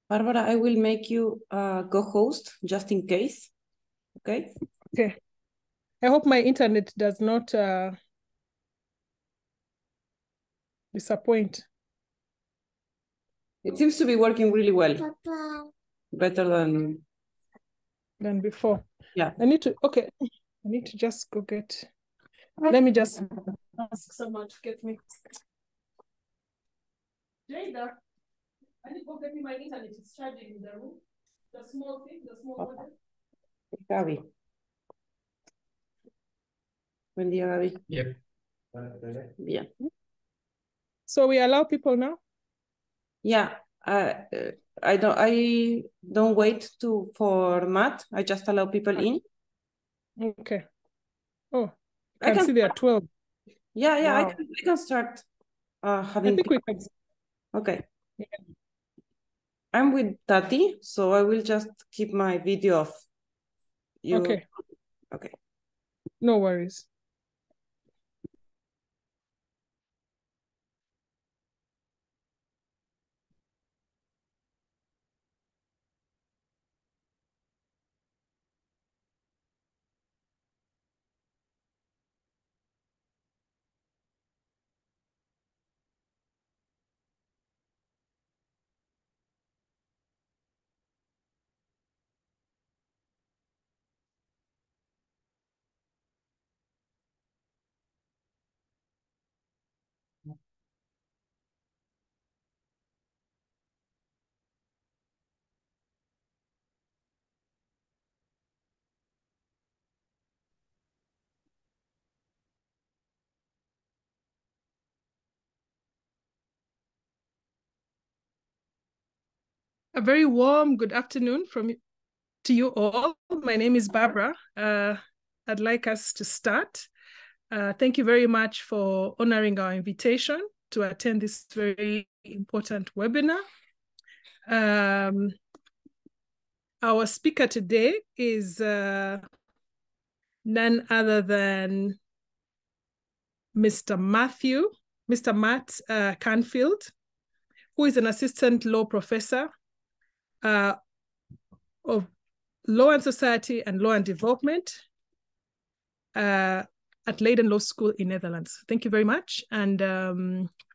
Barbara, I will make you co-host just in case. Okay? Okay. I hope my internet does not disappoint. It seems to be working really well. Papa. Better than before. Yeah. I need to just go get, let me just ask someone to get me. Jada, I need to go get me my internet. It's charging in the room. The small thing, the small model. Gaby. Buen día, Gaby. Yep. Bien. So we allow people now? Yeah. I don't wait for Matt. I just allow people in. Okay. Oh, I can see there are 12. Yeah, wow. I can start having. I think we can. Okay. Yeah. I'm with Tati, so I will just keep my video off. Okay. Okay. No worries. A very warm good afternoon to you all. My name is Barbara. I'd like us to start. Thank you very much for honoring our invitation to attend this very important webinar. Our speaker today is none other than Mr. Matt Canfield, who is an assistant law professor of Law and Society and Law and Development at Leiden Law School in Netherlands. Thank you very much. And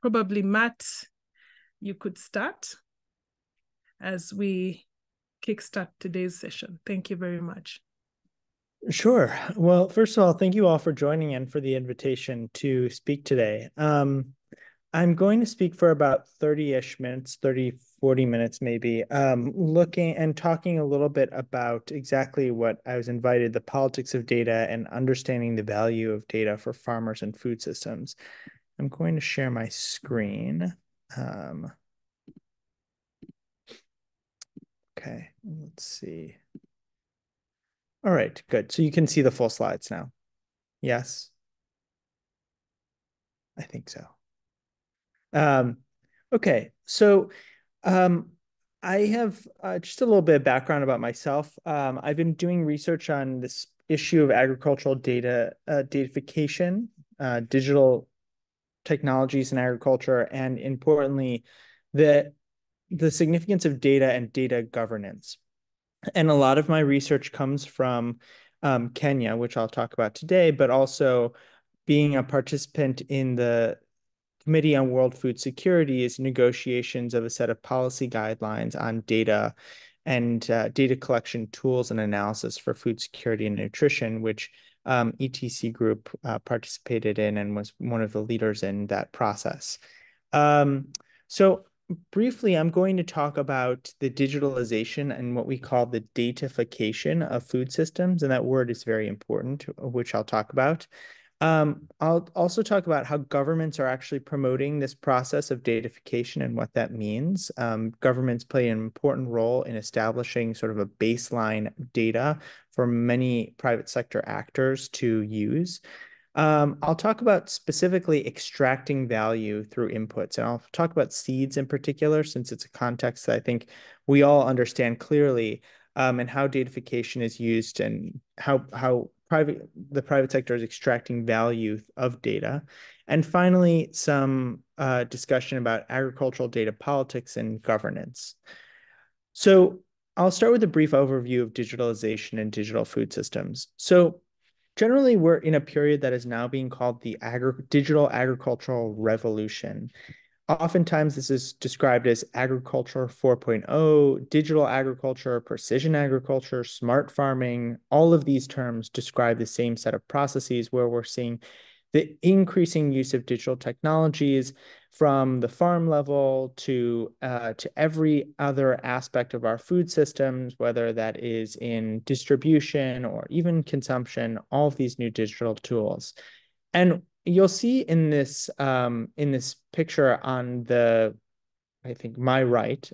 probably Matt, you could start as we kickstart today's session. Thank you very much. Sure. Well, first of all, thank you all for joining and for the invitation to speak today. I'm going to speak for about 30-ish minutes, 30, 40 minutes maybe, looking and talking a little bit about exactly what I was invited, the politics of data and understanding the value of data for farmers and food systems. I'm going to share my screen. Okay, let's see. All right, good. So you can see the full slides now. Yes? I think so. Okay, so I have just a little bit of background about myself. I've been doing research on this issue of agricultural data, datafication, digital technologies in agriculture, and importantly, the significance of data and data governance. And a lot of my research comes from Kenya, which I'll talk about today, but also being a participant in the Committee on World Food Security is negotiations of a set of policy guidelines on data and data collection tools and analysis for food security and nutrition, which ETC Group participated in and was one of the leaders in that process. So briefly, I'm going to talk about the digitalization and what we call the datafication of food systems, and that word is very important, which I'll talk about. I'll also talk about how governments are actually promoting this process of datafication and what that means. Governments play an important role in establishing sort of a baseline data for many private sector actors to use. I'll talk about specifically extracting value through inputs, and I'll talk about seeds in particular, since it's a context that I think we all understand clearly, and how datafication is used and how the private sector is extracting value of data. And finally, some discussion about agricultural data politics and governance. So I'll start with a brief overview of digitalization and digital food systems. So generally, we're in a period that is now being called the digital agricultural revolution. Oftentimes, this is described as agriculture 4.0, digital agriculture, precision agriculture, smart farming. All of these terms describe the same set of processes where we're seeing the increasing use of digital technologies from the farm level to every other aspect of our food systems, whether that is in distribution or even consumption, all of these new digital tools. And you'll see in this picture on the, I think, my right,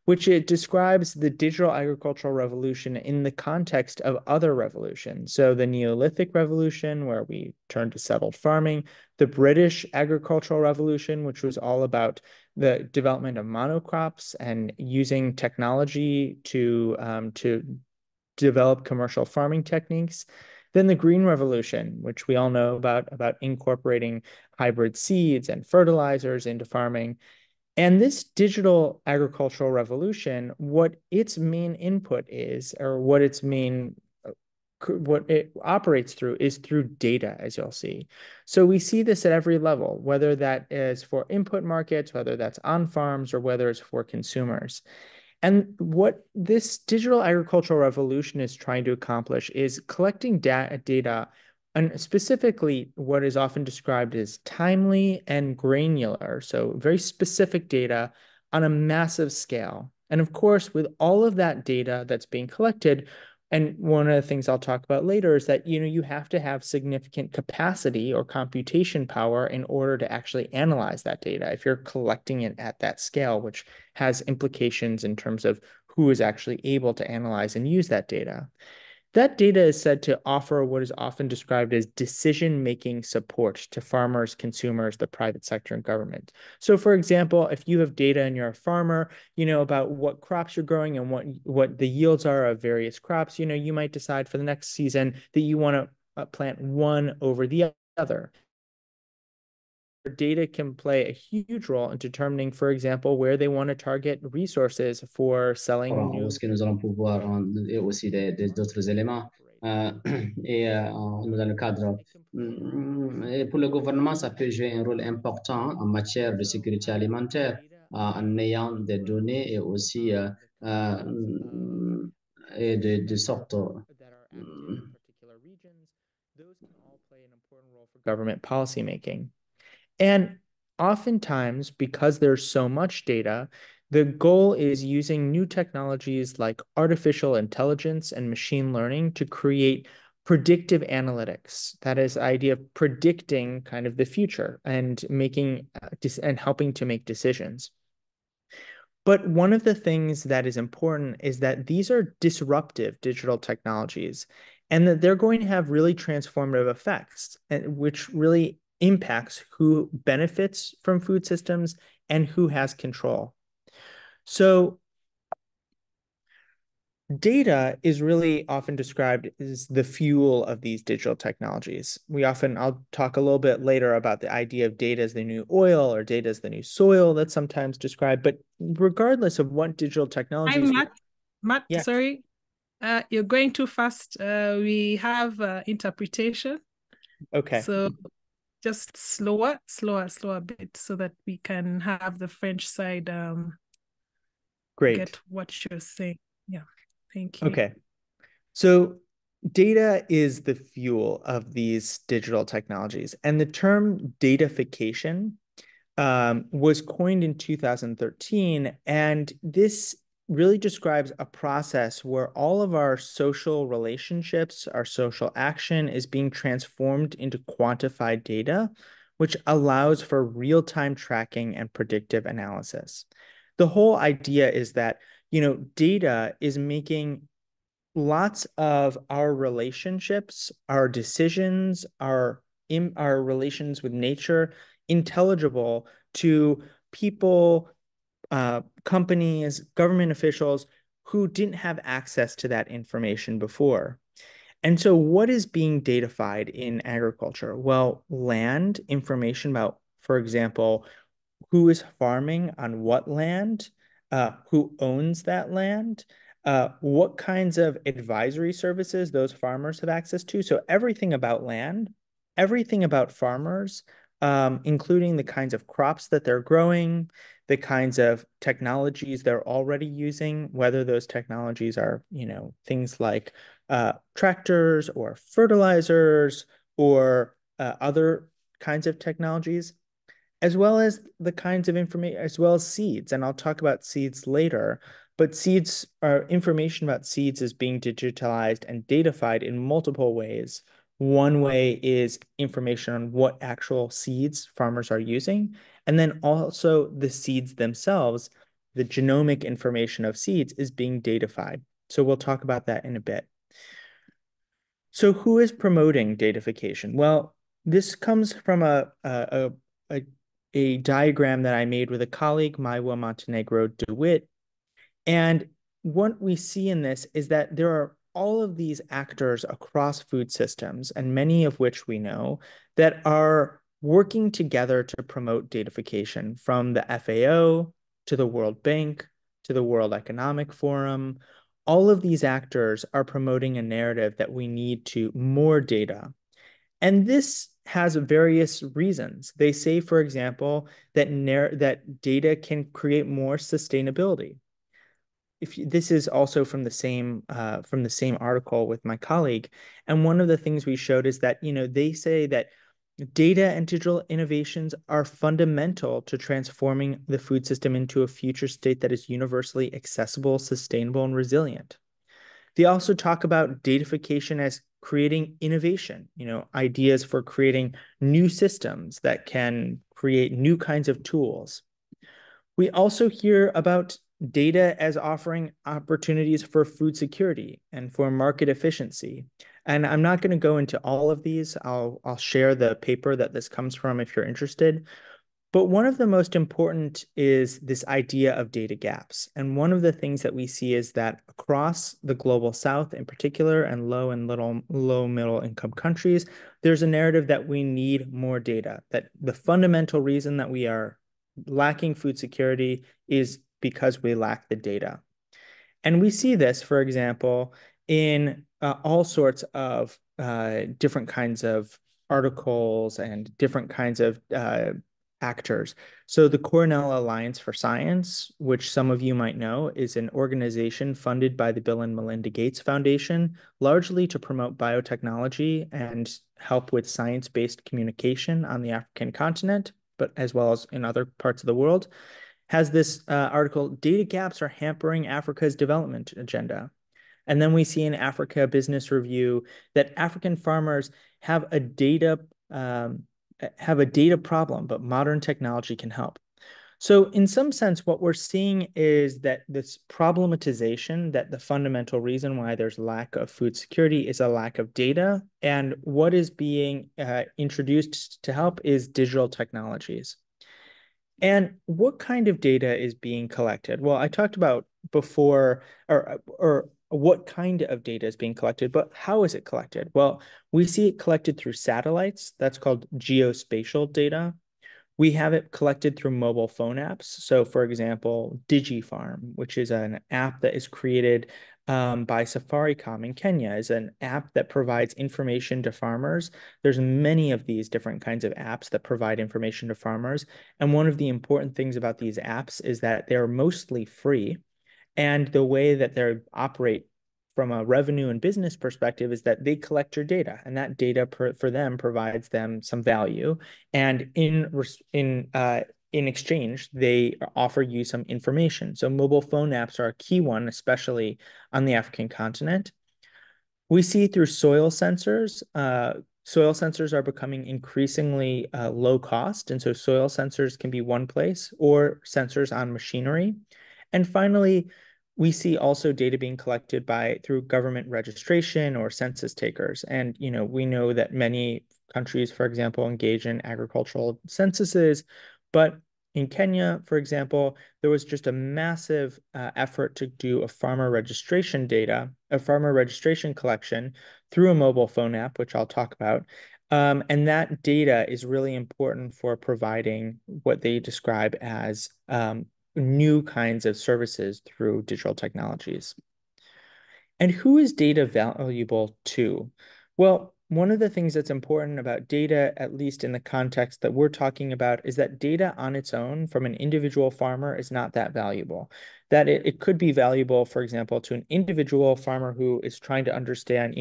which it describes the digital agricultural revolution in the context of other revolutions. So the Neolithic Revolution, where we turned to settled farming, the British agricultural revolution, which was all about the development of monocrops and using technology to develop commercial farming techniques. Then the Green Revolution, which we all know about incorporating hybrid seeds and fertilizers into farming. And this digital agricultural revolution, what its main input is, or what it operates through is through data, as you'll see. So we see this at every level, whether that is for input markets, whether that's on farms, or whether it's for consumers. And what this digital agricultural revolution is trying to accomplish is collecting data, and specifically what is often described as timely and granular, so very specific data on a massive scale. And of course, with all of that data that's being collected, and one of the things I'll talk about later is that you have to have significant capacity or computation power in order to actually analyze that data if you're collecting it at that scale, which has implications in terms of who is actually able to analyze and use that data. That data is said to offer what is often described as decision-making support to farmers, consumers, the private sector, and government. So, for example, if you have data and you're a farmer, about what crops you're growing and what the yields are of various crops, you might decide for the next season that you want to plant one over the other. Data can play a huge role in determining, for example, where they want to target resources for selling Où new est-ce que nous allons pouvoir, et aussi d'autres éléments. Euh, dans le cadre, et pour le gouvernement, ça peut jouer un rôle important en matière de sécurité alimentaire, en ayant des données et aussi et de sorte. that are active in particular regions, those can all play an important role for government policymaking. And oftentimes, because there's so much data, the goal is using new technologies like artificial intelligence and machine learning to create predictive analytics. That is the idea of predicting kind of the future and making and helping to make decisions. But one of the things that is important is that these are disruptive digital technologies and that they're going to have really transformative effects, which really impacts who benefits from food systems and who has control. So data is really often described as the fuel of these digital technologies. I'll talk a little bit later about the idea of data as the new oil or data as the new soil that's sometimes described. But regardless of what digital technologies. Hi, Matt, yeah. sorry. You're going too fast. We have interpretation. Okay. So just slower a bit so that we can have the French side Great. Get what you're saying. Yeah. Thank you. Okay. So data is the fuel of these digital technologies. And the term datafication was coined in 2013. And this really describes a process where all of our social relationships, our social action is being transformed into quantified data, which allows for real-time tracking and predictive analysis. The whole idea is that, data is making lots of our relationships, our decisions, our relations with nature intelligible to people, companies, government officials who didn't have access to that information before. And so what is being datafied in agriculture? Well, land information about, for example, who is farming on what land, who owns that land, what kinds of advisory services those farmers have access to. So everything about land, everything about farmers, including the kinds of crops that they're growing, the kinds of technologies they're already using, whether those technologies are, things like tractors or fertilizers or other kinds of technologies, as well as the kinds of information, as well as seeds. And I'll talk about seeds later, but seeds are information about seeds is being digitalized and datafied in multiple ways. One way is information on what actual seeds farmers are using, and then also the seeds themselves, the genomic information of seeds is being datafied. So we'll talk about that in a bit. So who is promoting datafication? Well, this comes from a diagram that I made with a colleague, Maiwa Montenegro DeWitt. And what we see in this is that there are all of these actors across food systems, and many of which we know, that are working together to promote datafication, from the FAO to the World Bank to the World Economic Forum. All of these actors are promoting a narrative that we need to more data. And this has various reasons. They say, for example, that data can create more sustainability. This is also from the same article with my colleague, and one of the things we showed is that they say that data and digital innovations are fundamental to transforming the food system into a future state that is universally accessible, sustainable, and resilient. They also talk about datafication as creating innovation, ideas for creating new systems that can create new kinds of tools. We also hear about data as offering opportunities for food security and for market efficiency. And I'm not going to go into all of these. I'll share the paper that this comes from if you're interested. But one of the most important is this idea of data gaps. And one of the things that we see is that across the global South in particular, and low and low middle income countries, there's a narrative that we need more data, that the fundamental reason that we are lacking food security is because we lack the data. And we see this, for example, in all sorts of different kinds of articles and different kinds of actors. So the Cornell Alliance for Science, which some of you might know, is an organization funded by the Bill and Melinda Gates Foundation, largely to promote biotechnology and help with science-based communication on the African continent, but as well as in other parts of the world, has this article, Data Gaps Are Hampering Africa's Development Agenda. And then we see in Africa Business Review that African farmers have a data problem, but modern technology can help. So in some sense, what we're seeing is that this problematization, that the fundamental reason why there's lack of food security is a lack of data. And what is being introduced to help is digital technologies. And what kind of data is being collected? Well, I talked about before, or what kind of data is being collected, but how is it collected? Well, we see it collected through satellites. That's called geospatial data. We have it collected through mobile phone apps. So, for example, DigiFarm, which is an app that is created by Safaricom in Kenya, is an app that provides information to farmers. There's many of these different kinds of apps that provide information to farmers. And one of the important things about these apps is that they're mostly free. And the way that they operate from a revenue and business perspective is that they collect your data, and that data for them provides them some value. And in exchange, they offer you some information. So mobile phone apps are a key one, especially on the African continent. We see through soil sensors. Soil sensors are becoming increasingly low cost. And so soil sensors can be one place, or sensors on machinery. And finally, we see also data being collected through government registration or census takers. And we know that many countries, for example, engage in agricultural censuses, but in Kenya, for example, there was just a massive effort to do a farmer registration collection through a mobile phone app, which I'll talk about. And that data is really important for providing what they describe as new kinds of services through digital technologies. And who is data valuable to? Well, one of the things that's important about data, at least in the context that we're talking about, is that data on its own from an individual farmer is not that valuable. That it could be valuable, for example, to an individual farmer who is trying to understand,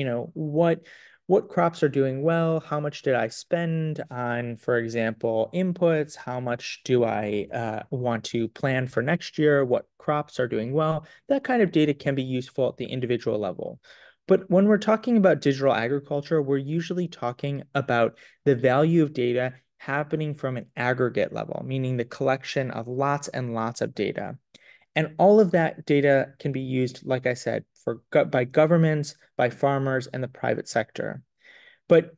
what crops are doing well, how much did I spend on, for example, inputs, how much do I want to plan for next year, what crops are doing well. That kind of data can be useful at the individual level. But when we're talking about digital agriculture, we're usually talking about the value of data happening from an aggregate level, meaning the collection of lots and lots of data. And all of that data can be used, like I said, by governments, by farmers, and the private sector. But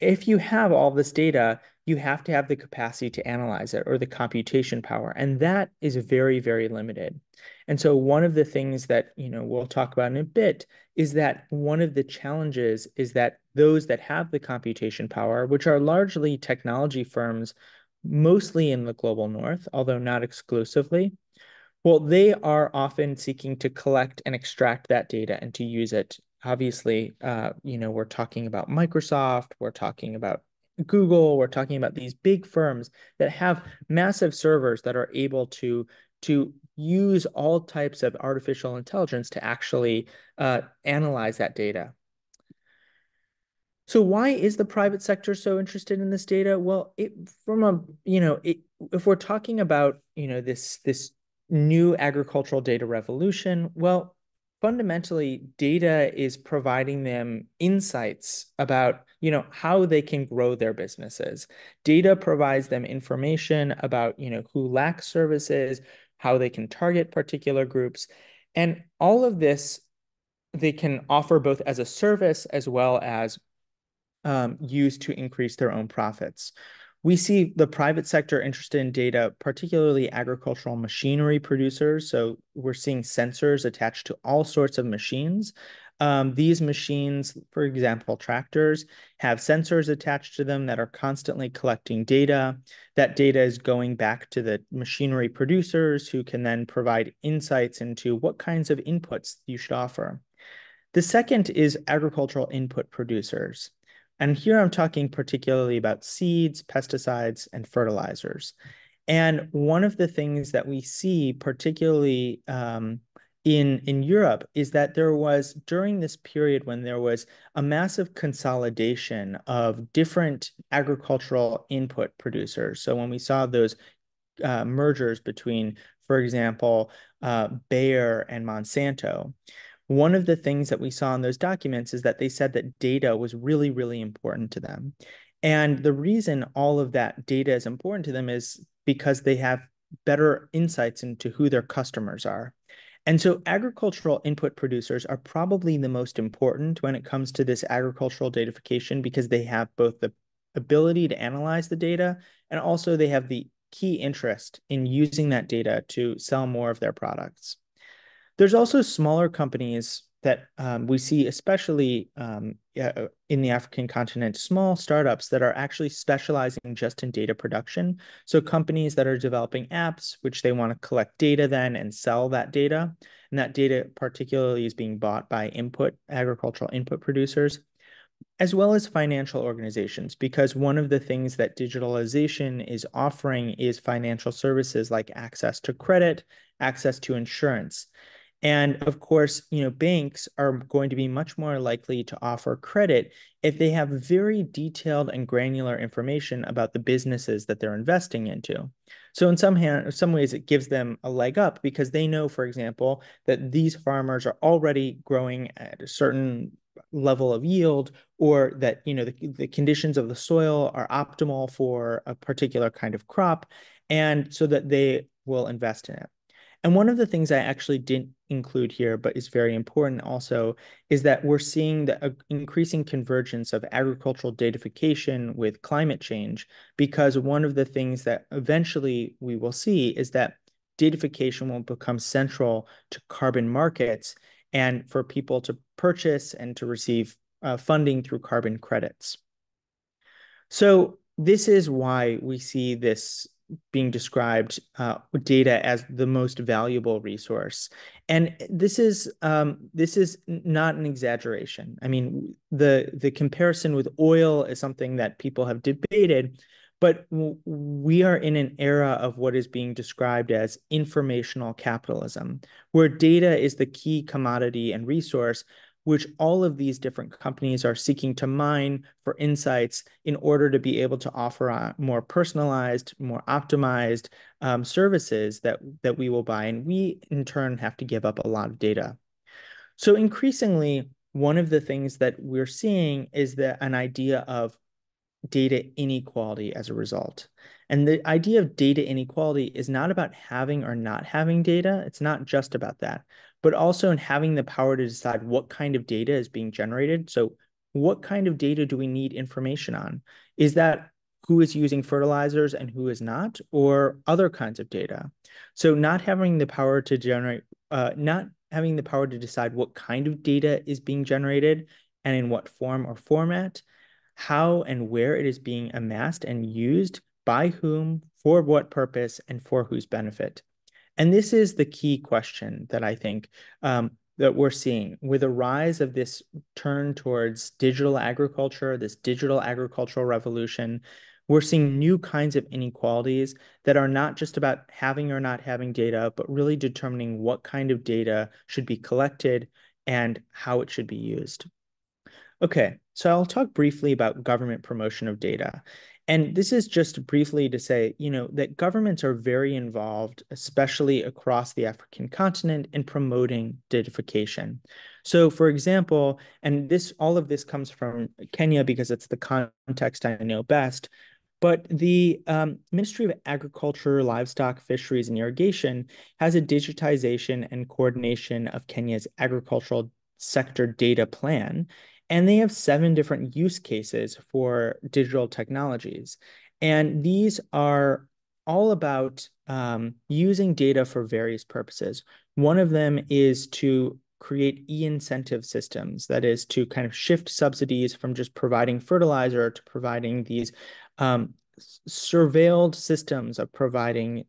if you have all this data, you have to have the capacity to analyze it or the computation power. And that is very, very limited. And so one of the things that, we'll talk about in a bit is that one of the challenges is that those that have the computation power, which are largely technology firms, mostly in the global north, although not exclusively, well, they are often seeking to collect and extract that data and to use it. Obviously, we're talking about Microsoft, we're talking about Google, we're talking about these big firms that have massive servers that are able to use all types of artificial intelligence to actually analyze that data. So why is the private sector so interested in this data? Well, if we're talking about, this new agricultural data revolution, well, fundamentally, data is providing them insights about, how they can grow their businesses. Data provides them information about, who lacks services, how they can target particular groups. And all of this, they can offer both as a service as well as used to increase their own profits. We see the private sector interested in data, particularly agricultural machinery producers. So we're seeing sensors attached to all sorts of machines. These machines, for example, tractors, have sensors attached to them that are constantly collecting data. That data is going back to the machinery producers who can then provide insights into what kinds of inputs you should offer. The second is agricultural input producers. And here I'm talking particularly about seeds, pesticides, and fertilizers. And one of the things that we see, particularly in Europe, is that there was, during this period when there was a massive consolidation of different agricultural input producers. So when we saw those mergers between, for example, Bayer and Monsanto, one of the things that we saw in those documents is that they said that data was really, really important to them. And the reason all of that data is important to them is because they have better insights into who their customers are. And so agricultural input producers are probably the most important when it comes to this agricultural datafication because they have both the ability to analyze the data and also they have the key interest in using that data to sell more of their products. There's also smaller companies that we see, especially in the African continent, small startups that are actually specializing just in data production. So companies that are developing apps, which they want to collect data then and sell that data. And that data particularly is being bought by agricultural input producers, as well as financial organizations, because one of the things that digitalization is offering is financial services like access to credit, access to insurance. And of course, banks are going to be much more likely to offer credit if they have very detailed and granular information about the businesses that they're investing into. So in some ways, it gives them a leg up because they know, for example, that these farmers are already growing at a certain level of yield, or that the conditions of the soil are optimal for a particular kind of crop, and so that they will invest in it. And one of the things I actually didn't include here, but is very important also, is that we're seeing the increasing convergence of agricultural datafication with climate change, because one of the things that eventually we will see is that datafication will become central to carbon markets and for people to purchase and to receive funding through carbon credits. So this is why we see this being described data as the most valuable resource. And this is not an exaggeration. I mean, the comparison with oil is something that people have debated, but we are in an era of what is being described as informational capitalism, where data is the key commodity and resource, which all of these different companies are seeking to mine for insights in order to be able to offer more personalized, more optimized services that we will buy. And we, in turn, have to give up a lot of data. So increasingly, one of the things that we're seeing is that an idea of data inequality as a result. And the idea of data inequality is not about having or not having data. It's not just about that, but also in having the power to decide what kind of data is being generated. So what kind of data do we need information on? Is that who is using fertilizers and who is not, or other kinds of data? So not having the power to generate, not having the power to decide what kind of data is being generated and in what form or format, how and where it is being amassed and used, by whom, for what purpose, and for whose benefit. And this is the key question that I think that we're seeing with a rise of this turn towards digital agriculture, this digital agricultural revolution. We're seeing new kinds of inequalities that are not just about having or not having data, but really determining what kind of data should be collected and how it should be used. Okay, so I'll talk briefly about government promotion of data. And this is just briefly to say, that governments are very involved, especially across the African continent, in promoting datafication. So for example, and all of this comes from Kenya because it's the context I know best, but the Ministry of Agriculture, Livestock, Fisheries, and Irrigation has a digitization and coordination of Kenya's agricultural sector data plan. And they have 7 different use cases for digital technologies. And these are all about using data for various purposes. One of them is to create e-incentive systems, that is to kind of shift subsidies from just providing fertilizer to providing these surveilled systems of providing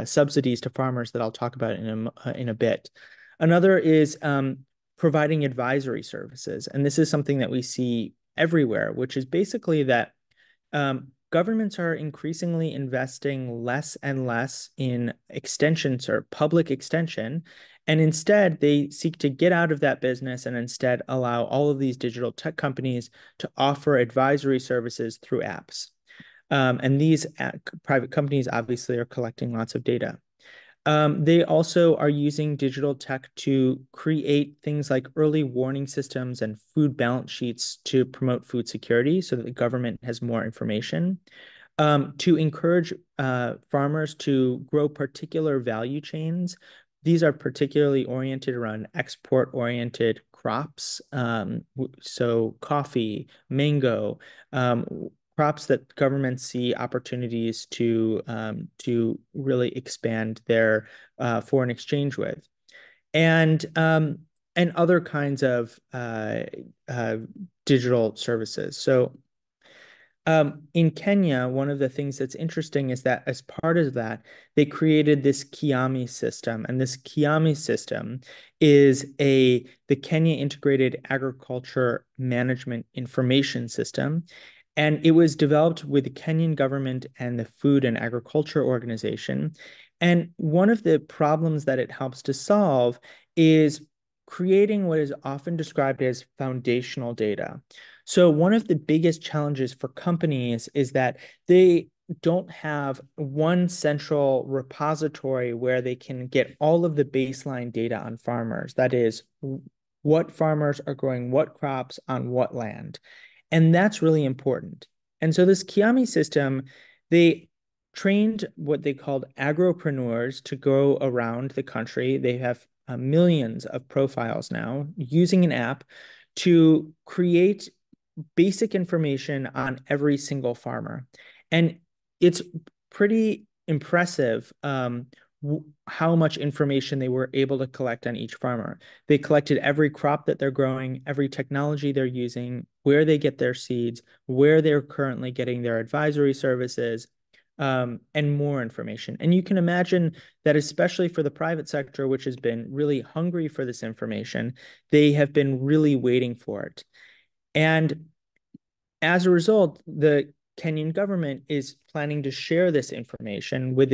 subsidies to farmers that I'll talk about in a bit. Another is providing advisory services. And this is something that we see everywhere, which is basically that governments are increasingly investing less and less in extensions or public extension. And instead, they seek to get out of that business and instead allow all of these digital tech companies to offer advisory services through apps. And these private companies obviously are collecting lots of data. They also are using digital tech to create things like early warning systems and food balance sheets to promote food security so that the government has more information, to encourage farmers to grow particular value chains. These are particularly oriented around export-oriented crops, so coffee, mango, crops that governments see opportunities to really expand their foreign exchange with, and other kinds of digital services. So in Kenya, one of the things that's interesting is that as part of that, they created this Kiami system. And this Kiami system is the Kenya Integrated Agriculture Management Information System. And it was developed with the Kenyan government and the Food and Agriculture Organization. And one of the problems that it helps to solve is creating what is often described as foundational data. So one of the biggest challenges for companies is that they don't have one central repository where they can get all of the baseline data on farmers. That is, what farmers are growing what crops on what land. And that's really important. And so this Kiami system, they trained what they called agropreneurs to go around the country. They have millions of profiles now using an app to create basic information on every single farmer. And it's pretty impressive how much information they were able to collect on each farmer. They collected every crop that they're growing, every technology they're using, where they get their seeds, where they're currently getting their advisory services, and more information. And you can imagine that especially for the private sector, which has been really hungry for this information, they have been really waiting for it. And as a result, the Kenyan government is planning to share this information with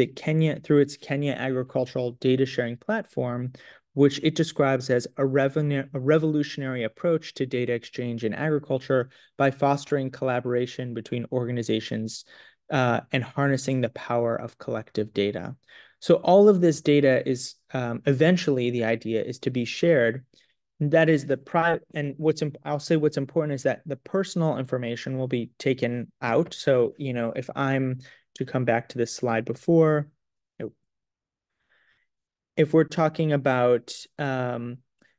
through its Kenya Agricultural Data Sharing Platform, which it describes as a revolutionary approach to data exchange in agriculture by fostering collaboration between organizations and harnessing the power of collective data. So all of this data is eventually the idea is to be shared. That is the private, and I'll say what's important is that the personal information will be taken out. So, if I'm to come back to this slide before, if we're talking about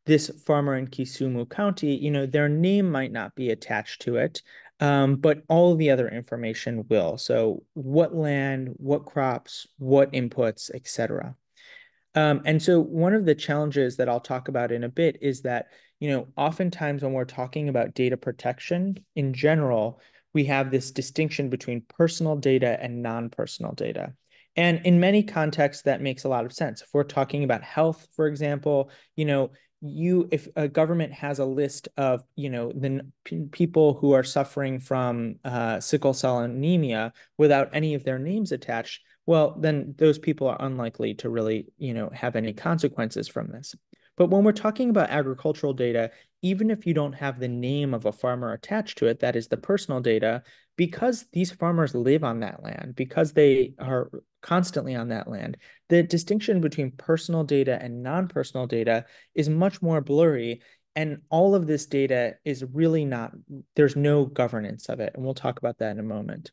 this farmer in Kisumu County, their name might not be attached to it, but all the other information will. So what land, what crops, what inputs, etc. And so one of the challenges that I'll talk about in a bit is that, oftentimes when we're talking about data protection in general, we have this distinction between personal data and non-personal data. And in many contexts, that makes a lot of sense. If we're talking about health, for example, if a government has a list of, the people who are suffering from sickle cell anemia without any of their names attached, well, then those people are unlikely to really, have any consequences from this. But when we're talking about agricultural data, even if you don't have the name of a farmer attached to it, that is the personal data, because these farmers live on that land, because they are constantly on that land, the distinction between personal data and non-personal data is much more blurry. And all of this data is really there's no governance of it. And we'll talk about that in a moment.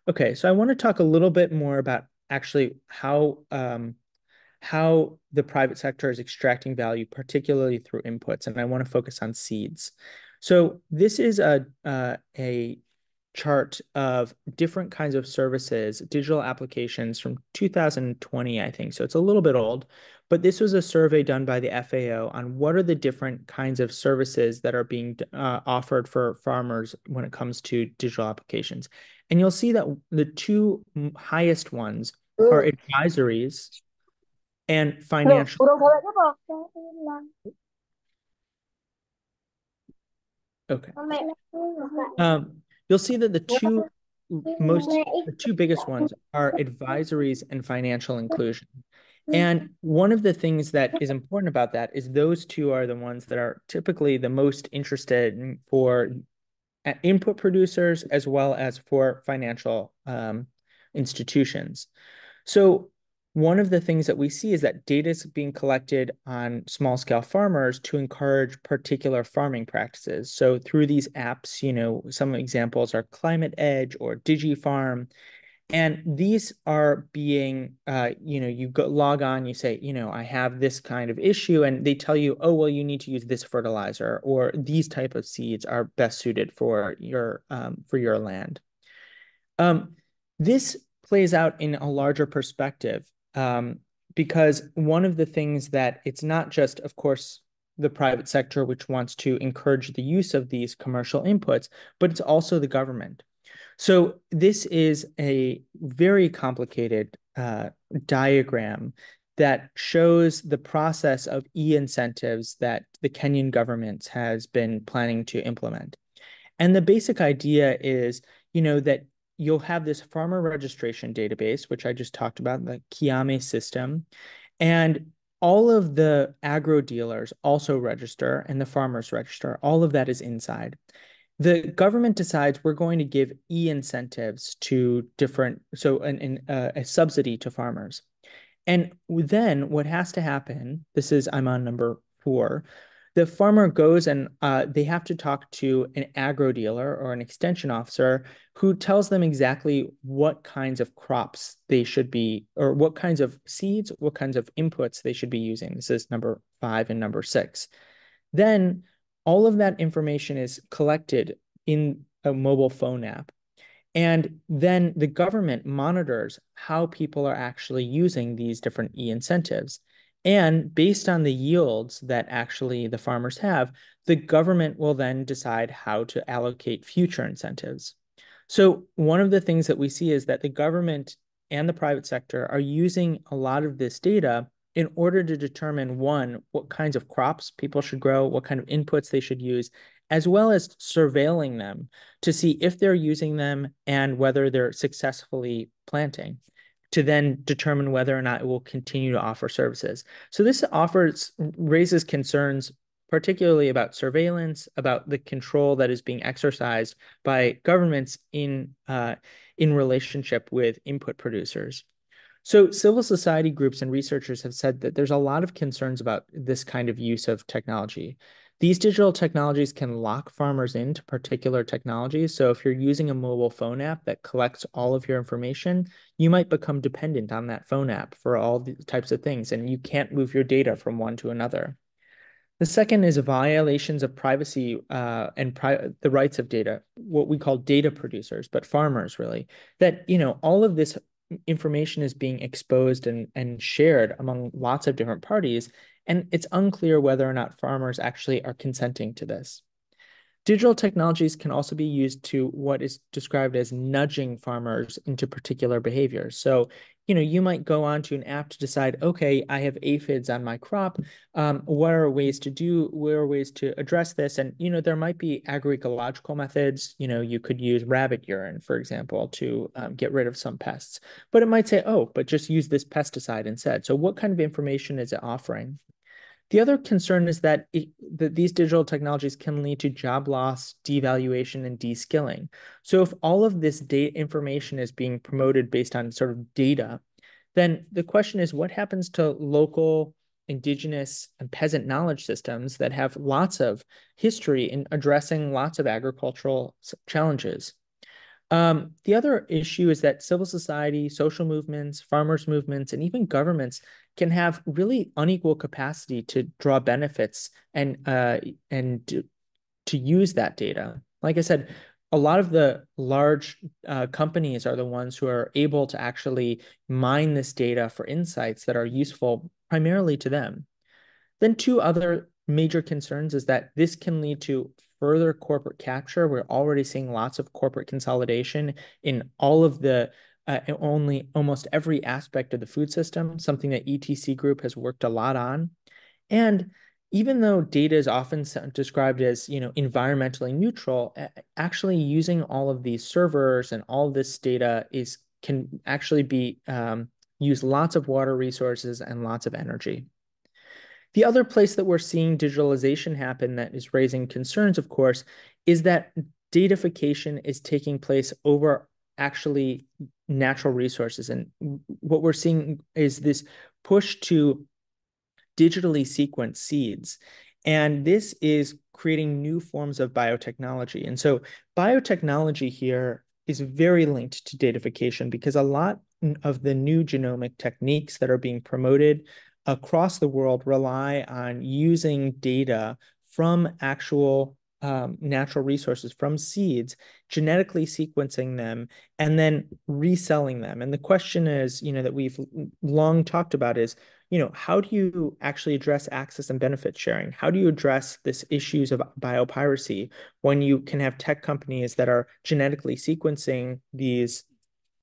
Okay, so I want to talk a little bit more about actually how the private sector is extracting value, particularly through inputs, and I want to focus on seeds. So this is a chart of different kinds of services, digital applications from 2020, I think. So it's a little bit old, but this was a survey done by the FAO on what are the different kinds of services that are being offered for farmers when it comes to digital applications. And you'll see that the two highest ones are advisories and financial. Okay. You'll see that the two biggest ones are advisories and financial inclusion. And one of the things that is important about that is those two are the ones that are typically the most interested for input producers as well as for financial institutions. So one of the things that we see is that data is being collected on small scale farmers to encourage particular farming practices. So through these apps, some examples are Climate Edge or DigiFarm. And these are being, you log on, you say, I have this kind of issue, and they tell you, oh, well, you need to use this fertilizer, or these type of seeds are best suited for your land. This plays out in a larger perspective, because one of the things that it's not just, of course, the private sector which wants to encourage the use of these commercial inputs, but it's also the government. So this is a very complicated diagram that shows the process of e-incentives that the Kenyan government has been planning to implement. And the basic idea is, that you'll have this farmer registration database, which I just talked about, the Kiame system, and all of the agro dealers also register and the farmers register. All of that is inside. The government decides we're going to give e-incentives to a subsidy to farmers. And then what has to happen, I'm on number 4, the farmer goes and they have to talk to an agro dealer or an extension officer who tells them exactly what kinds of crops they should be, or what kinds of seeds, what kinds of inputs they should be using. This is number 5 and number 6. Then all of that information is collected in a mobile phone app. And then the government monitors how people are actually using these different e-incentives. And based on the yields that actually the farmers have, the government will then decide how to allocate future incentives. So one of the things that we see is that the government and the private sector are using a lot of this data in order to determine, one, what kinds of crops people should grow, what kind of inputs they should use, as well as surveilling them to see if they're using them and whether they're successfully planting, to then determine whether or not it will continue to offer services. So this raises concerns, particularly about surveillance, about the control that is being exercised by governments in relationship with input producers. So civil society groups and researchers have said that there's a lot of concerns about this kind of use of technology. These digital technologies can lock farmers into particular technologies. So if you're using a mobile phone app that collects all of your information, you might become dependent on that phone app for all the types of things, and you can't move your data from one to another. The second is violations of privacy and the rights of data, what we call data producers, but farmers really, that, all of this information is being exposed and shared among lots of different parties, and it's unclear whether or not farmers actually are consenting to this. Digital technologies can also be used to what is described as nudging farmers into particular behaviors. So, you might go onto an app to decide, okay, I have aphids on my crop. What are ways to address this? And, there might be agroecological methods. You could use rabbit urine, for example, to get rid of some pests. But it might say, oh, but just use this pesticide instead. So what kind of information is it offering? The other concern is that these digital technologies can lead to job loss, devaluation, and de-skilling. So if all of this data information is being promoted based on sort of data, then the question is, what happens to local, indigenous, and peasant knowledge systems that have lots of history in addressing lots of agricultural challenges? The other issue is that civil society, social movements, farmers' movements, and even governments can have really unequal capacity to draw benefits and to use that data. Like I said, a lot of the large companies are the ones who are able to actually mine this data for insights that are useful primarily to them. Then two other major concerns is that this can lead to further corporate capture. We're already seeing lots of corporate consolidation in all of the almost every aspect of the food system, something that ETC Group has worked a lot on. And even though data is often described as, environmentally neutral, actually using all of these servers and all of this data can actually be use lots of water resources and lots of energy. The other place that we're seeing digitalization happen that is raising concerns, of course, is that datafication is taking place over actually natural resources. And what we're seeing is this push to digitally sequence seeds. And this is creating new forms of biotechnology. And so biotechnology here is very linked to datafication because a lot of the new genomic techniques that are being promoted across the world rely on using data from actual natural resources, from seeds, genetically sequencing them, and then reselling them. And the question is, that we've long talked about is, how do you actually address access and benefit sharing? How do you address this issues of biopiracy when you can have tech companies that are genetically sequencing these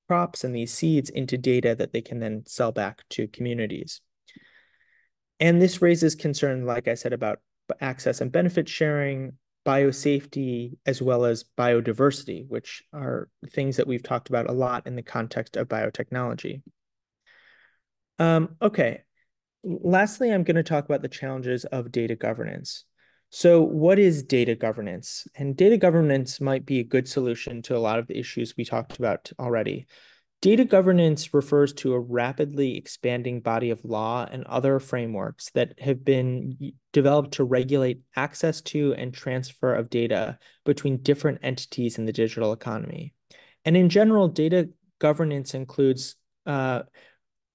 crops and these seeds into data that they can then sell back to communities? And this raises concern, like I said, about access and benefit sharing, biosafety, as well as biodiversity, which are things that we've talked about a lot in the context of biotechnology. Okay. Lastly, I'm going to talk about the challenges of data governance. So what is data governance? And data governance might be a good solution to a lot of the issues we talked about already. Data governance refers to a rapidly expanding body of law and other frameworks that have been developed to regulate access to and transfer of data between different entities in the digital economy. And in general, data governance includes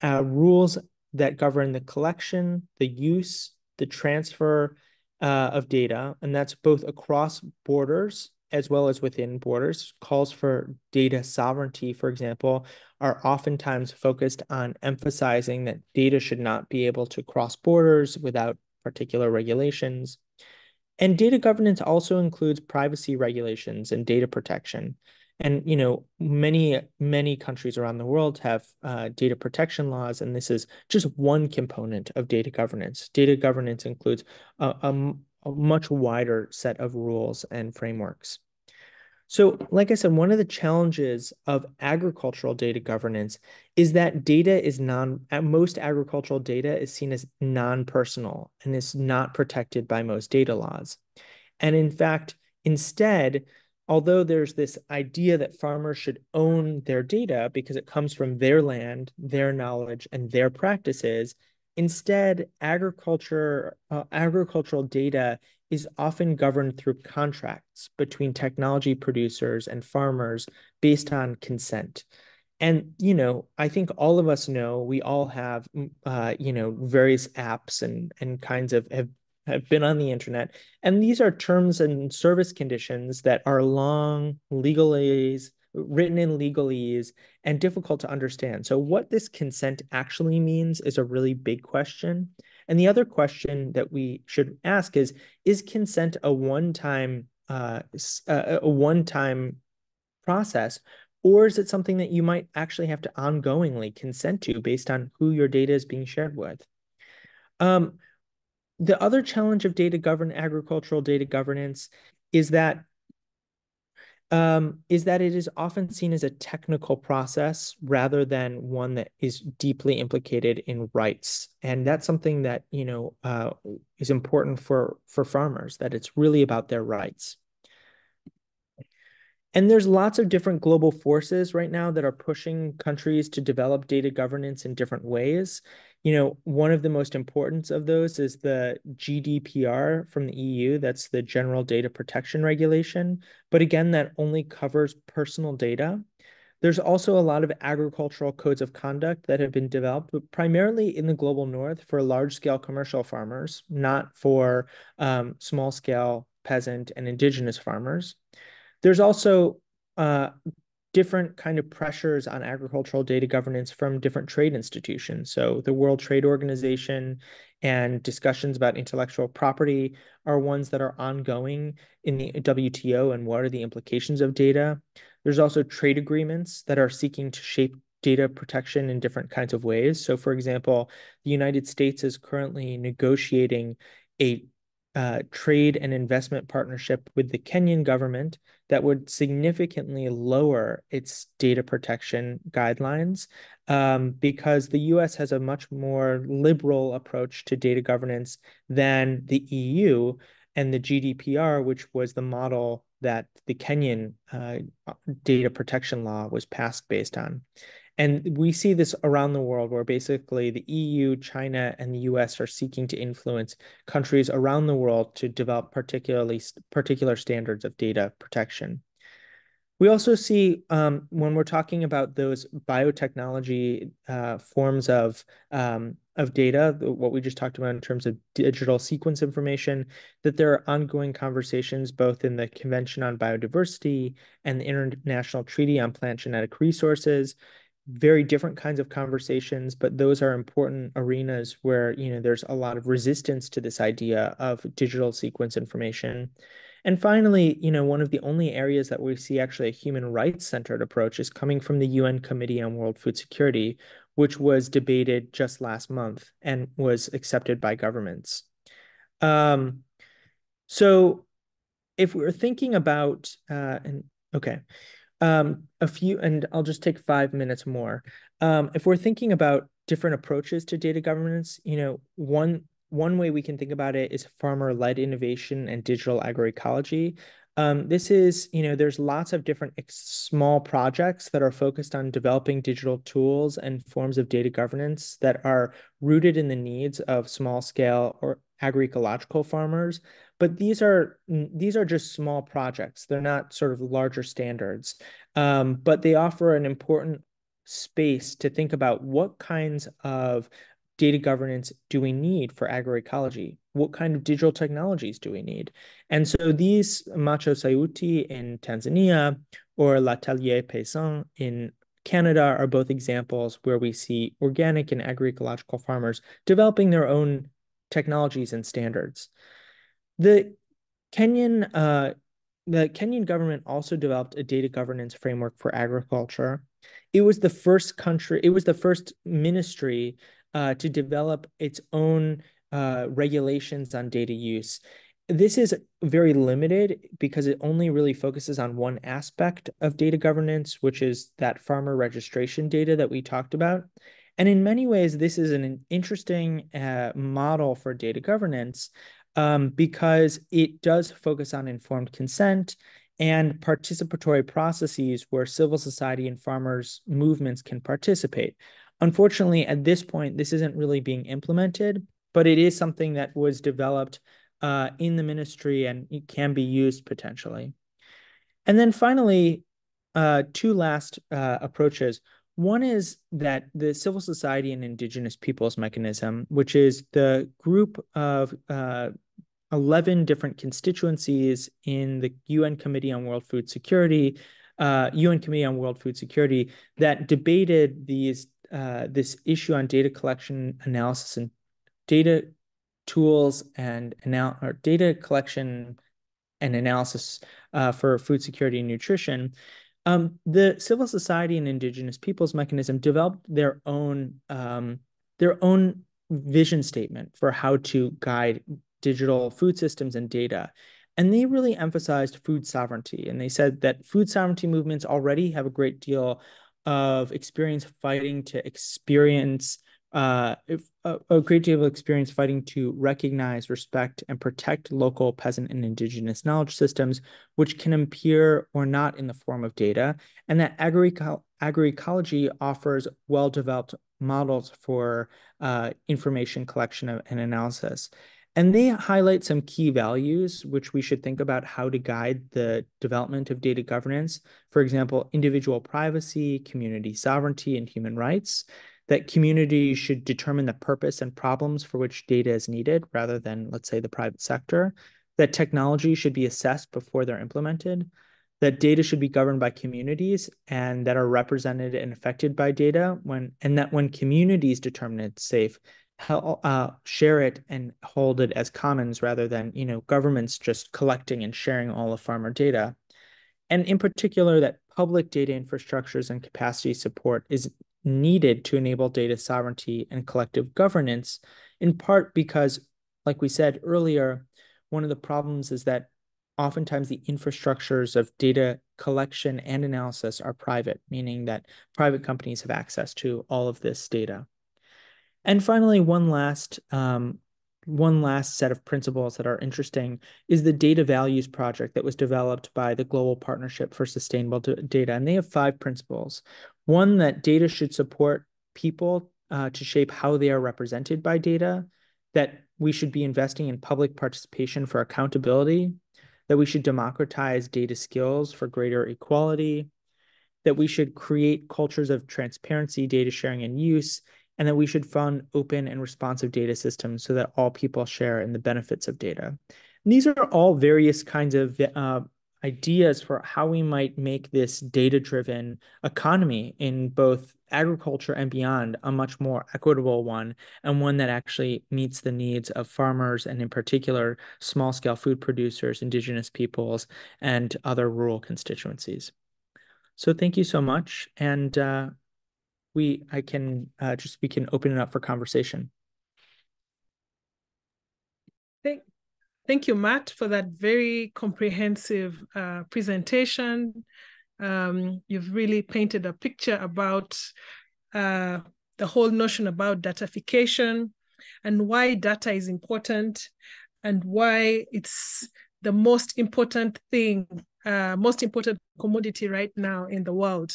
rules that govern the collection, the use, the transfer of data, and that's both across borders as well as within borders. Calls for data sovereignty, for example, are oftentimes focused on emphasizing that data should not be able to cross borders without particular regulations. And data governance also includes privacy regulations and data protection. And, many countries around the world have data protection laws, and this is just one component of data governance. Data governance includes a much wider set of rules and frameworks. So, like I said, one of the challenges of agricultural data governance is that most agricultural data is seen as non-personal and is not protected by most data laws. And in fact, instead, although there's this idea that farmers should own their data because it comes from their land, their knowledge, and their practices, instead, agricultural data is often governed through contracts between technology producers and farmers based on consent. And, I think all of us know we all have, various apps and kinds of have been on the internet. And these are terms and service conditions that are long legalese, written in legalese, and difficult to understand. So what this consent actually means is a really big question. And the other question that we should ask is consent a one-time process, or is it something that you might actually have to ongoingly consent to based on who your data is being shared with? The other challenge of agricultural data governance is that it is often seen as a technical process rather than one that is deeply implicated in rights. And that's something that, is important for farmers, that it's really about their rights. And there's lots of different global forces right now that are pushing countries to develop data governance in different ways. One of the most important of those is the GDPR from the EU. That's the General Data Protection Regulation. But again, that only covers personal data. There's also a lot of agricultural codes of conduct that have been developed, but primarily in the global north for large-scale commercial farmers, not for small-scale peasant and indigenous farmers. There's also different kind of pressures on agricultural data governance from different trade institutions. So the World Trade Organization and discussions about intellectual property are ones that are ongoing in the WTO, and what are the implications of data. There's also trade agreements that are seeking to shape data protection in different kinds of ways. So for example, the United States is currently negotiating a trade and investment partnership with the Kenyan government that would significantly lower its data protection guidelines, because the US has a much more liberal approach to data governance than the EU, and the GDPR, which was the model that the Kenyan data protection law was passed based on. And we see this around the world, where basically the EU, China, and the US are seeking to influence countries around the world to develop particular standards of data protection. We also see, when we're talking about those biotechnology forms of data, what we just talked about in terms of digital sequence information, that there are ongoing conversations both in the Convention on Biodiversity and the International Treaty on Plant Genetic Resources. Very different kinds of conversations, but those are important arenas where, there's a lot of resistance to this idea of digital sequence information. And finally, one of the only areas that we see actually a human rights-centered approach is coming from the UN Committee on World Food Security, which was debated just last month and was accepted by governments. So if we're thinking about, and I'll just take 5 minutes more. If we're thinking about different approaches to data governance, one way we can think about it is farmer-led innovation and digital agroecology. This is, there's lots of different small projects that are focused on developing digital tools and forms of data governance that are rooted in the needs of small-scale or agroecological farmers. But these are just small projects. They're not sort of larger standards, but they offer an important space to think about what kinds of data governance do we need for agroecology? What kind of digital technologies do we need? And so these Macho Sauti in Tanzania or L'Atelier Paysan in Canada are both examples where we see organic and agroecological farmers developing their own technologies and standards. The Kenyan the Kenyan government also developed a data governance framework for agriculture. It was the first ministry to develop its own regulations on data use. This is very limited because it only really focuses on one aspect of data governance, which is that farmer registration data that we talked about. And in many ways, this is an interesting model for data governance because it does focus on informed consent and participatory processes where civil society and farmers' movements can participate. Unfortunately, at this point, this isn't really being implemented, but it is something that was developed in the ministry and it can be used potentially. And then finally, two last approaches. One is that the civil society and indigenous peoples mechanism, which is the group of 11 different constituencies in the UN Committee on World Food Security, UN Committee on World Food Security, that debated this issue on data collection, analysis, and data tools and data collection and analysis for food security and nutrition. The civil society and indigenous peoples mechanism developed their own vision statement for how to guide digital food systems and data. And they really emphasized food sovereignty. And they said that food sovereignty movements already have a great deal of experience fighting to a great deal of experience fighting to recognize, respect, and protect local peasant and indigenous knowledge systems, which can appear or not in the form of data, and that agroecology offers well-developed models for information collection and analysis. And they highlight some key values which we should think about how to guide the development of data governance. For example, individual privacy, community sovereignty, and human rights. That communities should determine the purpose and problems for which data is needed rather than, let's say, the private sector. That technology should be assessed before they're implemented. That data should be governed by communities and that are represented and affected by data, and that when communities determine it's safe, share it and hold it as commons rather than governments just collecting and sharing all of farmer data. And in particular, that public data infrastructures and capacity support is needed to enable data sovereignty and collective governance, in part because, like we said earlier, one of the problems is that oftentimes the infrastructures of data collection and analysis are private, meaning that private companies have access to all of this data. And finally, one last set of principles that are interesting is the Data Values Project that was developed by the Global Partnership for Sustainable Data. And they have 5 principles. One, that data should support people to shape how they are represented by data, that we should be investing in public participation for accountability, that we should democratize data skills for greater equality, that we should create cultures of transparency, data sharing, and use, and that we should fund open and responsive data systems so that all people share in the benefits of data. And these are all various kinds of ideas for how we might make this data-driven economy in both agriculture and beyond a much more equitable one, and one that actually meets the needs of farmers and in particular small-scale food producers, indigenous peoples, and other rural constituencies. So thank you so much. And we can open it up for conversation. Thank you, Matt, for that very comprehensive presentation. You've really painted a picture about the whole notion about datafication and why data is important and why it's the most important thing, most important commodity right now in the world.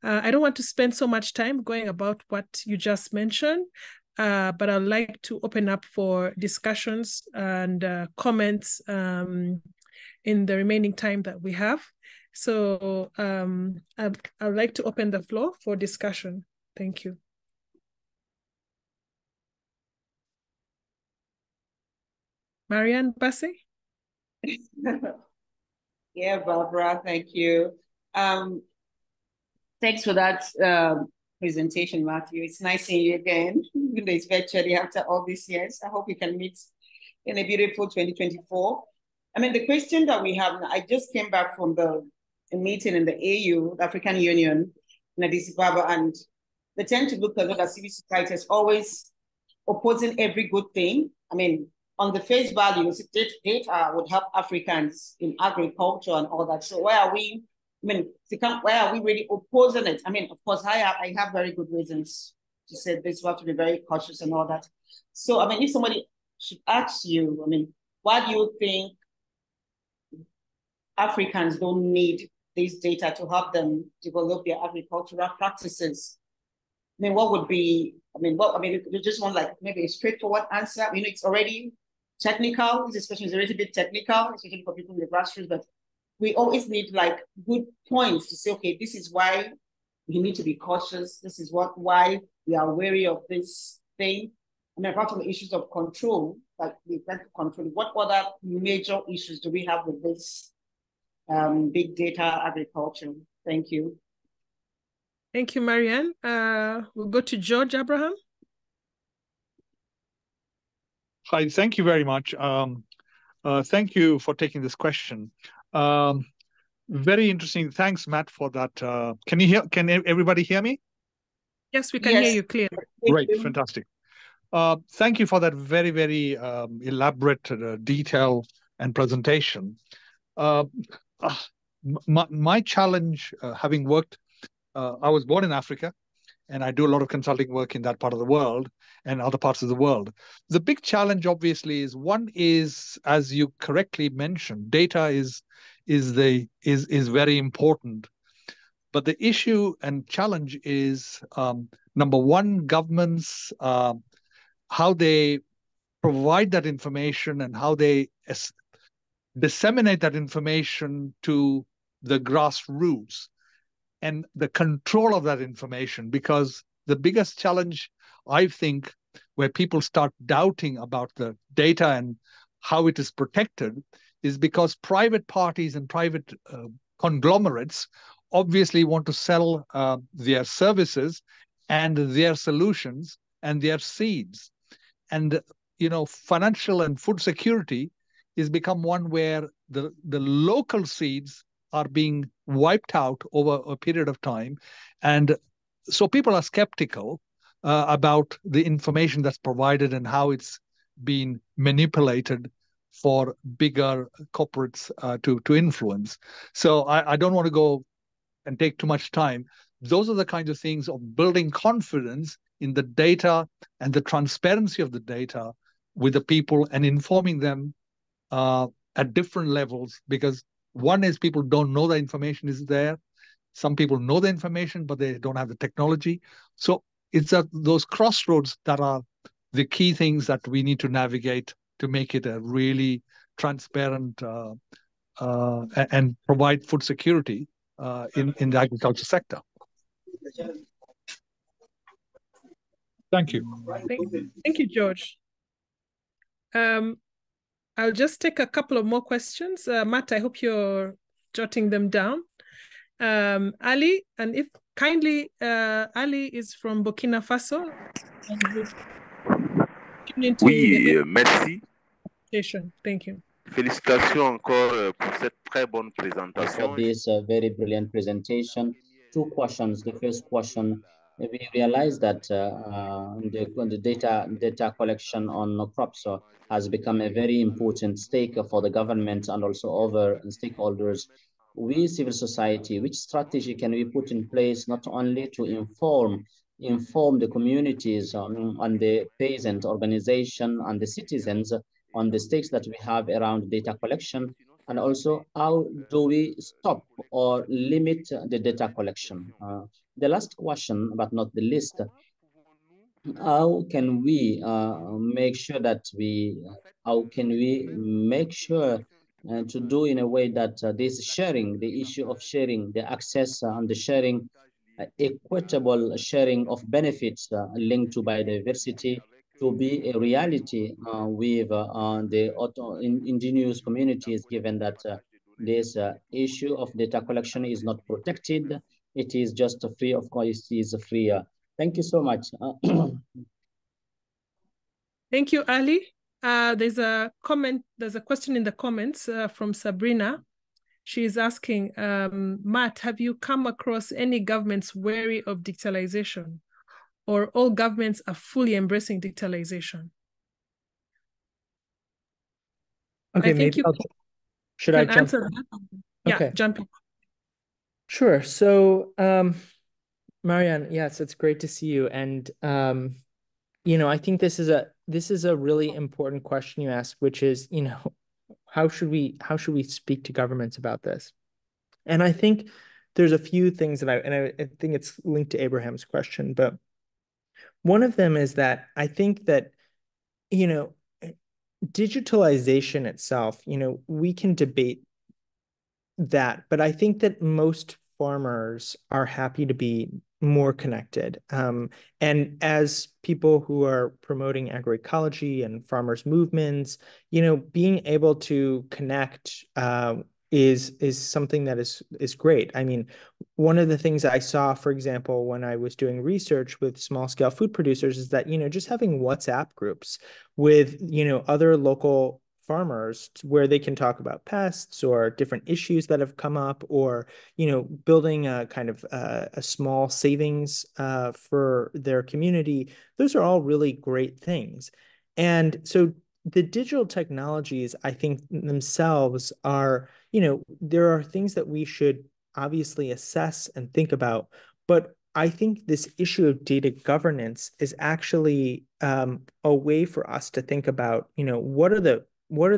I don't want to spend so much time going about what you just mentioned, but I'd like to open up for discussions and comments in the remaining time that we have. So I'd like to open the floor for discussion. Thank you. Marianne Bassey? Yeah, Barbara, thank you. Thanks for that presentation, Matthew. It's nice seeing you again, even though it's virtually after all these years. I hope we can meet in a beautiful 2024. I mean, the question that we have, I just came back from a meeting in the AU, the African Union, in Addis Ababa, and they tend to look at it as civil society as always opposing every good thing. I mean, on the face value, data would help Africans in agriculture and all that. So why are we, I mean, why are we really opposing it? I mean, of course, I have very good reasons to say this, we have to be very cautious and all that. So, I mean, if somebody should ask you, I mean, why do you think Africans don't need this data to help them develop their agricultural practices? I mean, what would be, you just want like maybe a straightforward answer. You know, it's already technical. This discussion is already a bit technical, especially for people in the grassroots, but we always need like good points to say, okay, this is why we need to be cautious. This is why we are wary of this thing. I mean, apart from the issues of control, like the control, what other major issues do we have with this big data agriculture? Thank you. Thank you, Marianne. We'll go to George Abraham. Hi, thank you very much. Thank you for taking this question. Very interesting. Thanks, Matt, for that. Can everybody hear me? Yes, we can hear you clearly. Great, fantastic. Thank you for that very, very elaborate detail and presentation. My challenge, having worked, I was born in Africa, and I do a lot of consulting work in that part of the world and other parts of the world. The big challenge, obviously, is, as you correctly mentioned, data is very important. But the issue and challenge is, number one, governments, how they provide that information and how they disseminate that information to the grassroots and the control of that information. Because the biggest challenge, I think, where people start doubting about the data and how it is protected is because private parties and private conglomerates obviously want to sell their services and their solutions and their seeds. And, you know, financial and food security is become one where the local seeds are being wiped out over a period of time. And so people are skeptical about the information that's provided and how it's been manipulated for bigger corporates to influence. So I don't want to go and take too much time. Those are the kinds of things of building confidence in the data and the transparency of the data with the people and informing them at different levels, because one is people don't know the information is there. Some people know the information, but they don't have the technology. So it's those crossroads that are the key things that we need to navigate to make it a really transparent and provide food security in the agriculture sector. Thank you. Thank you, George. I'll just take a couple of more questions. Matt, I hope you're jotting them down. Ali, and if kindly, Ali is from Burkina Faso. Oui, merci. Thank you. Félicitations encore pour cette très bonne présentation. For this very brilliant presentation. Two questions. The first question, we realize that the data collection on crops has become a very important stake for the government and also other stakeholders. We, civil society, which strategy can we put in place not only to inform the communities and the peasant organization and the citizens on the stakes that we have around data collection, and also how do we stop or limit the data collection? The last question, but not the least, how can we make sure that to do in a way that this sharing, the issue of sharing, the access and the sharing, equitable sharing of benefits linked to biodiversity to be a reality with the indigenous communities, given that this issue of data collection is not protected. It is just free, of course, it is free. Thank you so much. Thank you, Ali. There's a question in the comments from Sabrina. She is asking, Matt, have you come across any governments wary of digitalization, or all governments are fully embracing digitalization? Okay, maybe should I jump? Answer that? Yeah, okay. jump in. Sure. So, Marianne, yes, it's great to see you. And I think this is a really important question you asked, which is, how should we speak to governments about this? And I think there's a few things that I think it's linked to Abraham's question, but one of them is that I think that, digitalization itself, we can debate that, but I think that most farmers are happy to be more connected. And as people who are promoting agroecology and farmers movements, being able to connect is something that is great. I mean, one of the things I saw, for example, when I was doing research with small scale food producers is that, just having WhatsApp groups with, other local farmers where they can talk about pests or different issues that have come up, or building a kind of a small savings for their community. Those are all really great things. And so the digital technologies, I think themselves are, there are things that we should obviously assess and think about, but I think this issue of data governance is actually a way for us to think about, what are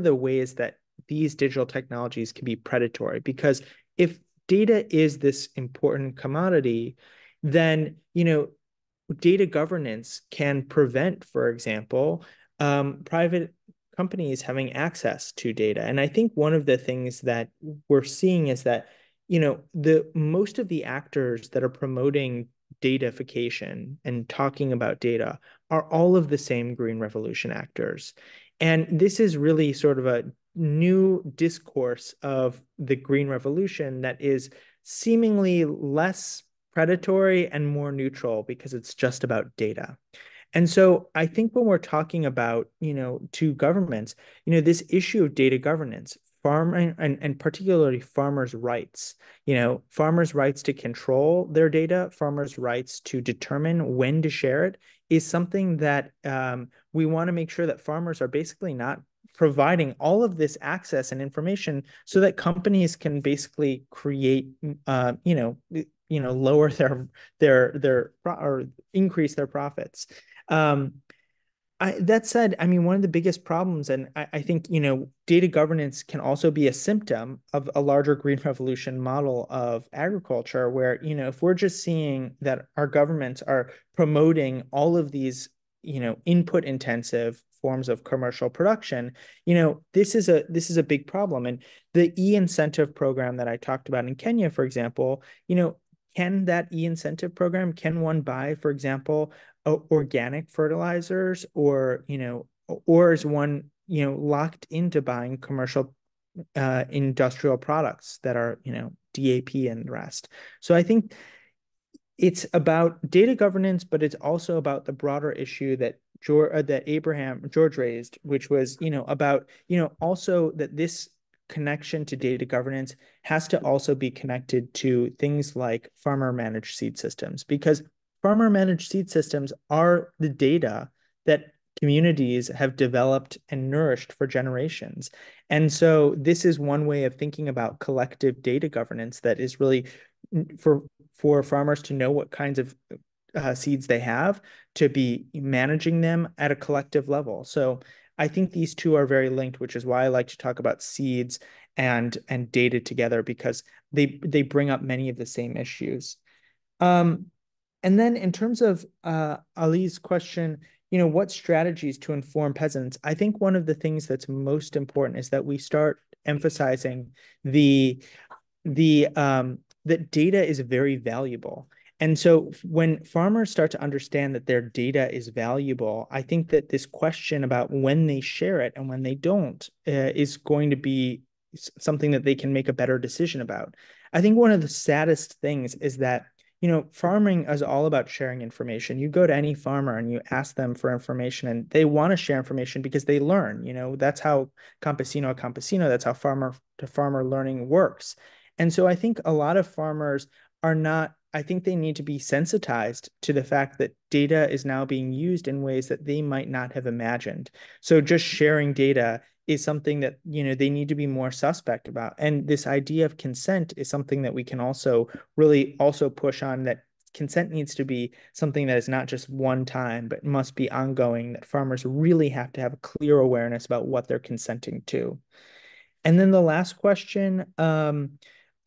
the ways that these digital technologies can be predatory? Because if data is this important commodity, then, data governance can prevent, for example, private companies having access to data. And I think one of the things that we're seeing is that, the most of the actors that are promoting datafication and talking about data are all of the same Green Revolution actors. And this is really sort of a new discourse of the Green Revolution that is seemingly less predatory and more neutral because it's just about data. And so I think when we're talking about, to governments, this issue of data governance, farming and particularly farmers' rights, farmers' rights to control their data, farmers' rights to determine when to share it is something that we want to make sure that farmers are basically not providing all of this access and information so that companies can basically create, lower their or increase their profits. That said, I mean, one of the biggest problems, and I think, data governance can also be a symptom of a larger Green Revolution model of agriculture, where, if we're just seeing that our governments are promoting all of these, input intensive forms of commercial production, this is a big problem. And the e-incentive program that I talked about in Kenya, for example, can that e-incentive program, can one buy, for example, organic fertilizers, or is one locked into buying commercial industrial products that are DAP and the rest? So I think it's about data governance, but it's also about the broader issue that George raised, which was about also that this connection to data governance has to also be connected to things like farmer managed seed systems, because farmer managed seed systems are the data that communities have developed and nourished for generations. And so this is one way of thinking about collective data governance that is really for farmers to know what kinds of seeds they have, to be managing them at a collective level. So I think these two are very linked, which is why I like to talk about seeds and data together, because they bring up many of the same issues. And then in terms of Ali's question, what strategies to inform peasants? I think one of the things that's most important is that we start emphasizing that data is very valuable. And so when farmers start to understand that their data is valuable, I think that this question about when they share it and when they don't is going to be something that they can make a better decision about. I think one of the saddest things is that, farming is all about sharing information. You go to any farmer and you ask them for information, and they want to share information because they learn. That's how campesino a campesino, that's how farmer to farmer learning works. And so I think a lot of farmers are not, I think they need to be sensitized to the fact that data is now being used in ways that they might not have imagined. So just sharing data is something that, they need to be more suspect about. And this idea of consent is something that we can also really also push on, that consent needs to be something that is not just one time, but must be ongoing, that farmers really have to have a clear awareness about what they're consenting to. And then the last question,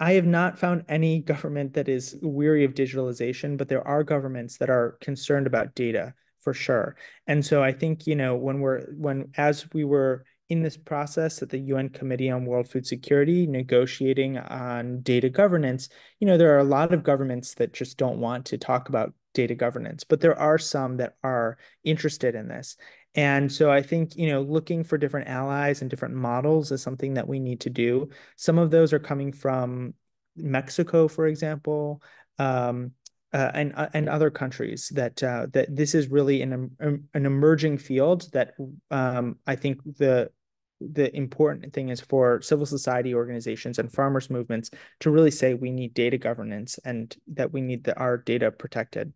I have not found any government that is weary of digitalization, but there are governments that are concerned about data for sure. And so I think, as we were in this process at the UN Committee on World Food Security, negotiating on data governance, there are a lot of governments that just don't want to talk about data governance, but there are some that are interested in this. And so I think, looking for different allies and different models is something that we need to do. Some of those are coming from Mexico, for example, and other countries that this is really an emerging field that I think the important thing is for civil society organizations and farmers movements to really say we need data governance and that we need our data protected.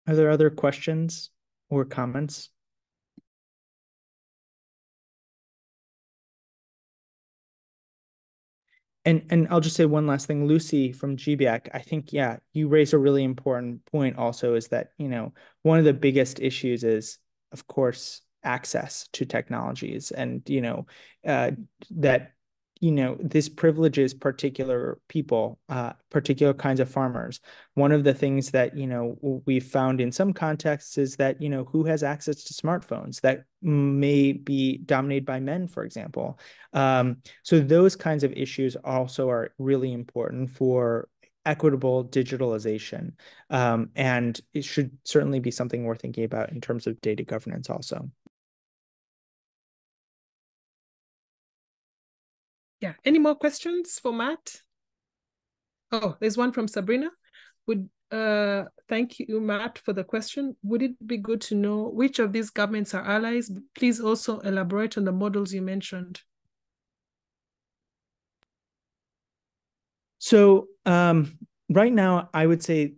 Are there other questions or comments? And I'll just say one last thing, Lucy from GBAC, I think, yeah, you raise a really important point also, is that, one of the biggest issues is, of course, access to technologies, and, that this privileges particular people, particular kinds of farmers. One of the things that, we've found in some contexts is that, who has access to smartphones that may be dominated by men, for example. So those kinds of issues also are really important for equitable digitalization. And it should certainly be something we're thinking about in terms of data governance also. Yeah. Any more questions for Matt? Oh, there's one from Sabrina. Thank you, Matt, for the question. Would it be good to know which of these governments are allies? Please also elaborate on the models you mentioned. So right now, I would say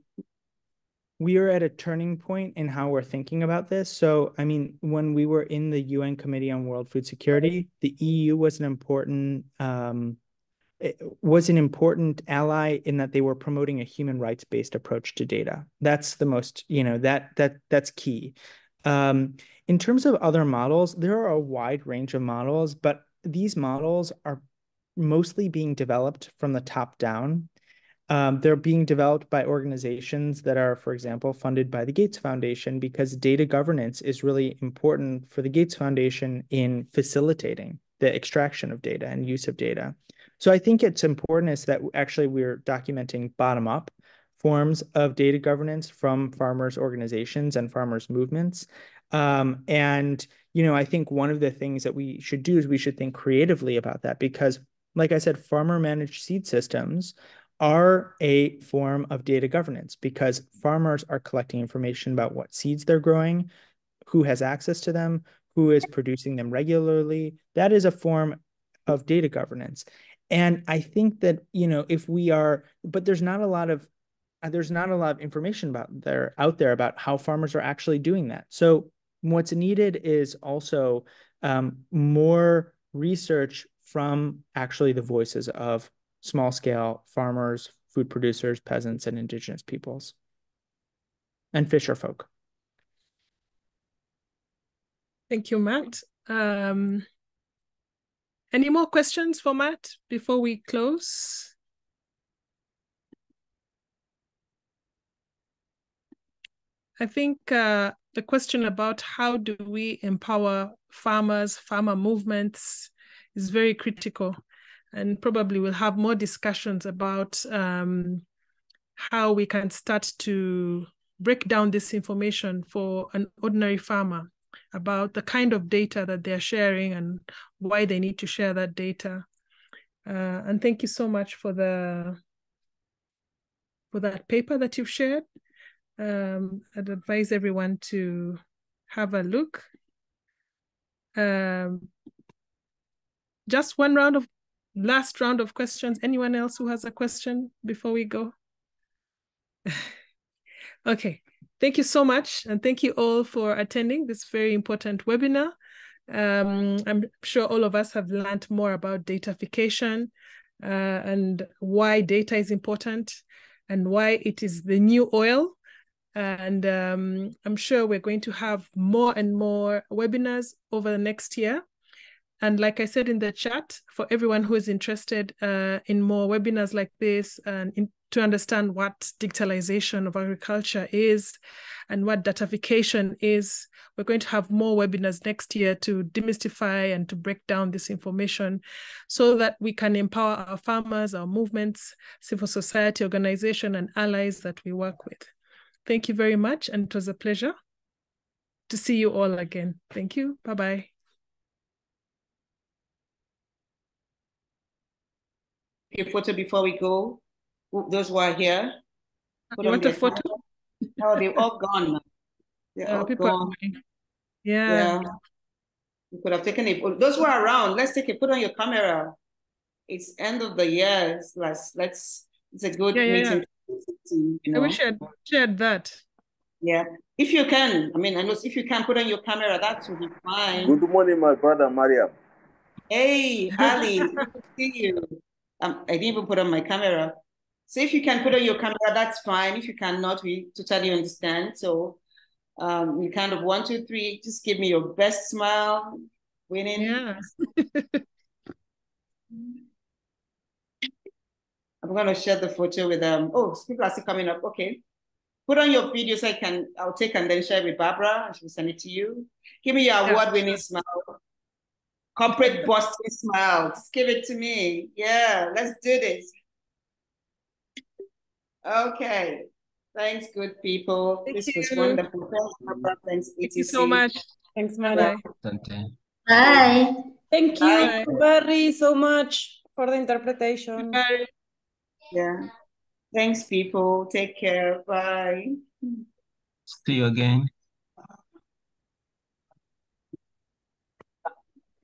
we are at a turning point in how we're thinking about this. So, I mean, when we were in the UN Committee on World Food Security, the EU was an important ally in that they were promoting a human rights-based approach to data. That's the most, that's key. In terms of other models, there are a wide range of models, but these models are mostly being developed from the top down. They're being developed by organizations that are, for example, funded by the Gates Foundation, because data governance is really important for the Gates Foundation in facilitating the extraction of data and use of data. So I think it's important is that actually we're documenting bottom-up forms of data governance from farmers' organizations and farmers' movements. And, I think one of the things that we should do is we should think creatively about that, because, like I said, farmer-managed seed systems are a form of data governance, because farmers are collecting information about what seeds they're growing, who has access to them, who is producing them regularly. That is a form of data governance. And I think that, but there's not a lot of information out there about how farmers are actually doing that. So what's needed is also more research from actually the voices of small scale farmers, food producers, peasants, and indigenous peoples, and fisher folk. Thank you, Matt. Any more questions for Matt before we close? I think the question about how do we empower farmers, farmer movements is very critical. And probably we'll have more discussions about how we can start to break down this information for an ordinary farmer. about the kind of data that they're sharing and why they need to share that data. And thank you so much for that paper that you've shared. I'd advise everyone to have a look. Just last round of questions. Anyone else who has a question before we go? Okay, thank you so much. And thank you all for attending this very important webinar. I'm sure all of us have learned more about datafication and why data is important and why it is the new oil. And I'm sure we're going to have more and more webinars over the next year. And like I said in the chat, for everyone who is interested in more webinars like this and to understand what digitalization of agriculture is and what datafication is, we're going to have more webinars next year to demystify and to break down this information so that we can empower our farmers, our movements, civil society organization, and allies that we work with. Thank you very much, and it was a pleasure to see you all again. Thank you. Bye-bye. A photo before we go. Those who are here. You want a photo? Oh, they're all gone. They're all gone. Yeah. You could have taken a photo. Those who are around, let's take a photo on your camera. It's end of the year. It's a good meeting. You know? I wish I had shared that. Yeah. If you can, I know if you can put on your camera, that would be fine. Good morning, my brother Mariam. Hey, Ali, good to see you. I didn't even put on my camera. So if you can put on your camera, that's fine. If you cannot, we totally understand. So you kind of 1, 2, 3, just give me your best smile. Winning. Yeah. I'm gonna share the photo with people are still coming up. Okay. Put on your video so I'll take and then share with Barbara and she'll send it to you. Give me your award-winning smile. Corporate busting smile. Just give it to me. Yeah, let's do this. Okay. Thanks, good people. This was wonderful. Thanks, Thank you so much. Thanks, Maria. Bye. Thank you very so much for the interpretation. Bye. Yeah. Thanks, people. Take care. Bye. See you again.